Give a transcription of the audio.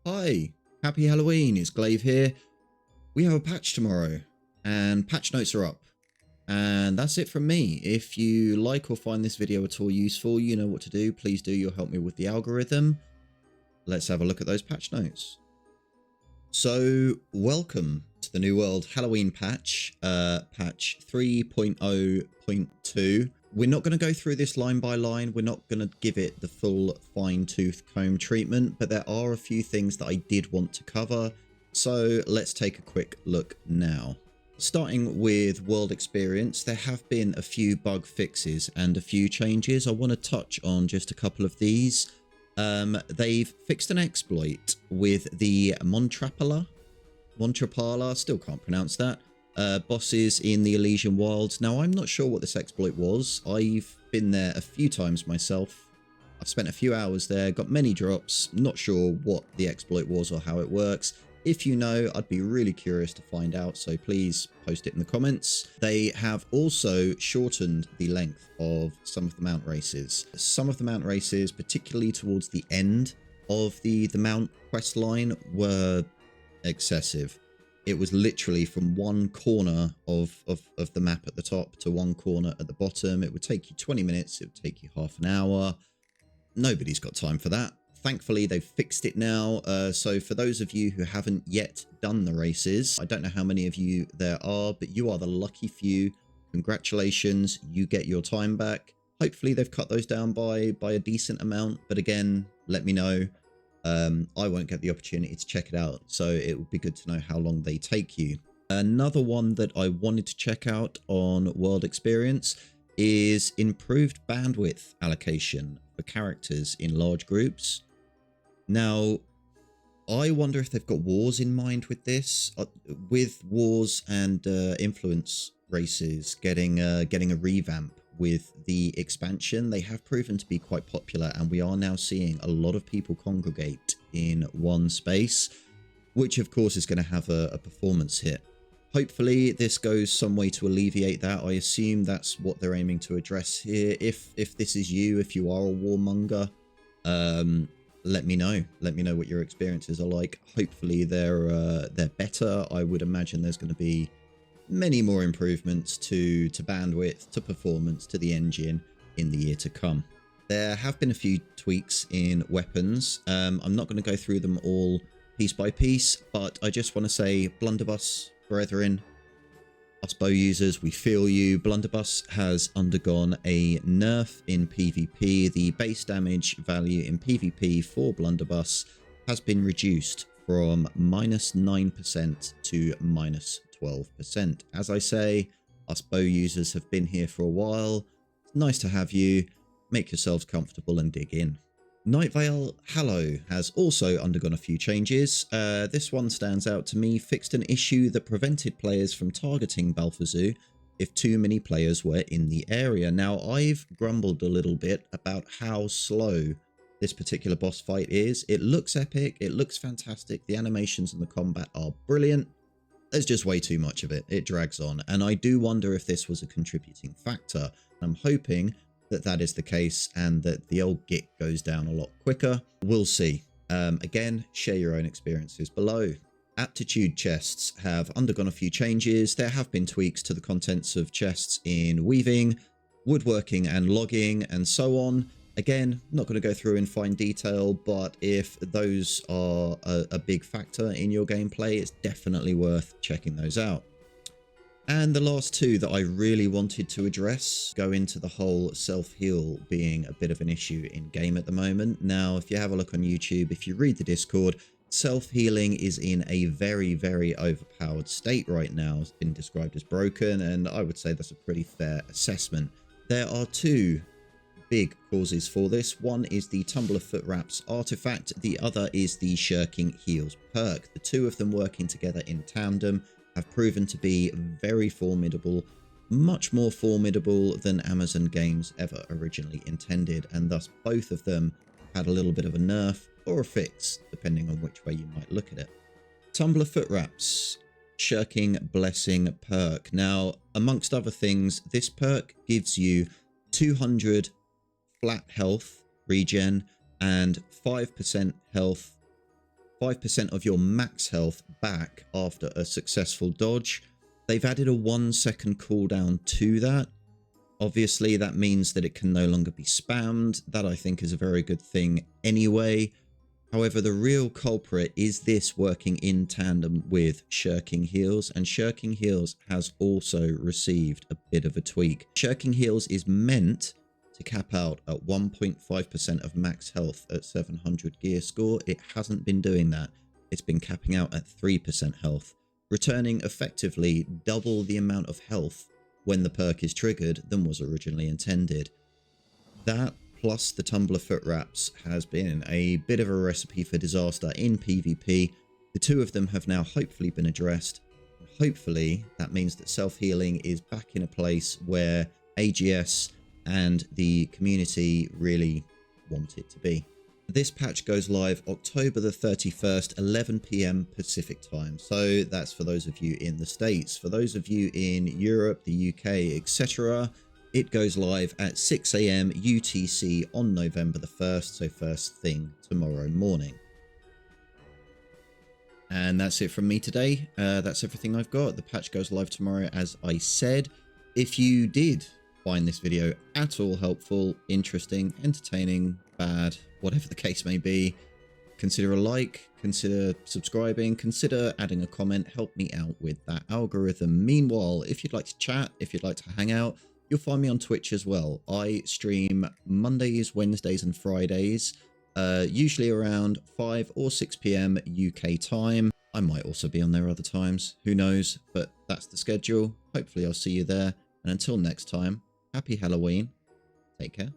Hi, happy Halloween, it's Glaive here. We have a patch tomorrow and patch notes are up. And that's it from me. If you like or find this video at all useful, you know what to do. Please do, you'll help me with the algorithm. Let's have a look at those patch notes. So, welcome to the New World Halloween patch, patch 3.0.2. We're not going to go through this line by line. We're not going to give it the full fine-tooth comb treatment, but there are a few things that I did want to cover. So let's take a quick look now. Starting with world experience, there have been a few bug fixes and a few changes. I want to touch on just a couple of these. They've fixed an exploit with the Montrapala, still can't pronounce that, bosses in the Elysian Wilds. Now, I'm not sure what this exploit was. I've been there a few times myself. I've spent a few hours there, got many drops. Not sure what the exploit was or how it works. If you know, I'd be really curious to find out, so please post it in the comments. They have also shortened the length of some of the mount races. Some of the mount races, particularly towards the end of the mount quest line, were excessive. It was literally from one corner of the map at the top to one corner at the bottom. It would take you 20 minutes. It would take you half an hour. Nobody's got time for that. Thankfully, they've fixed it now. So for those of you who haven't yet done the races, I don't know how many of you there are, but you are the lucky few. Congratulations, you get your time back. Hopefully they've cut those down by a decent amount. But again, let me know. I won't get the opportunity to check it out, so it would be good to know how long they take you. Another one that I wanted to check out on World Experience is improved bandwidth allocation for characters in large groups. Now, I wonder if they've got wars in mind with this. With wars and influence races getting a revamp with the expansion, they have proven to be quite popular, and we are now seeing a lot of people congregate in one space, which of course is going to have a performance hit. Hopefully this goes some way to alleviate that. I assume that's what they're aiming to address here. If this is you, if you are a warmonger, let me know. Let me know what your experiences are like. Hopefully they're better. I would imagine there's going to be many more improvements to bandwidth, to performance, to the engine in the year to come. There have been a few tweaks in weapons. I'm not going to go through them all piece by piece, but I just want to say, Blunderbuss brethren, us bow users, we feel you. Blunderbuss has undergone a nerf in PvP. The base damage value in PvP for Blunderbuss has been reduced from -9% to -12%. As I say, us bow users have been here for a while. It's nice to have you. Make yourselves comfortable and dig in. Nightvale Hallow has also undergone a few changes. This one stands out to me. Fixed an issue that prevented players from targeting Baalphazu if too many players were in the area. Now, I've grumbled a little bit about how slow this particular boss fight is. It looks epic. It looks fantastic. The animations and the combat are brilliant. There's just way too much of it. It drags on. And I do wonder if this was a contributing factor. I'm hoping that is the case and that the old git goes down a lot quicker. We'll see. Again, share your own experiences below. Aptitude chests have undergone a few changes. There have been tweaks to the contents of chests in weaving, woodworking and logging and so on. Again, not going to go through in fine detail, but if those are a big factor in your gameplay, it's definitely worth checking those out. And the last two that I really wanted to address go into the whole self-heal being a bit of an issue in game at the moment. Now, if you have a look on YouTube, if you read the Discord, self-healing is in a very, very overpowered state right now. It's been described as broken, and I would say that's a pretty fair assessment. There are two big causes for this. One is the Tumbler foot wraps artifact. The other is the Shirking heals perk. The two of them working together in tandem have proven to be very formidable, much more formidable than Amazon Games ever originally intended, and thus both of them had a little bit of a nerf or a fix, depending on which way you might look at it. Tumbler foot wraps, Shirking blessing perk. Now, amongst other things, this perk gives you 200 flat health regen and 5% health 5% of your max health back after a successful dodge. They've added a 1-second cooldown to that. Obviously, that means that it can no longer be spammed. That, I think, is a very good thing anyway. However, the real culprit is this working in tandem with Shirking Heals, and Shirking Heals has also received a bit of a tweak. Shirking Heals is meant to cap out at 1.5% of max health at 700 gear score. It hasn't been doing that. It's been capping out at 3% health, returning effectively double the amount of health when the perk is triggered than was originally intended. That plus the Tumbler foot wraps has been a bit of a recipe for disaster in PvP. The two of them have now hopefully been addressed. Hopefully that means that self-healing is back in a place where AGS and the community really want it to be. This patch goes live October the 31st, 11 PM Pacific time. So that's for those of you in the States. For those of you in Europe, the UK, etc., it goes live at 6 AM UTC on November the 1st. So first thing tomorrow morning. And that's it from me today. That's everything I've got. The patch goes live tomorrow, as I said. If you did find this video at all helpful, interesting, entertaining, bad, whatever the case may be, consider a like, consider subscribing, consider adding a comment. Help me out with that algorithm. Meanwhile, if you'd like to chat, if you'd like to hang out, you'll find me on Twitch as well. I stream Mondays, Wednesdays and Fridays, usually around 5 or 6 PM UK time. I might also be on there other times, who knows, but that's the schedule. Hopefully I'll see you there, and until next time, happy Halloween, take care.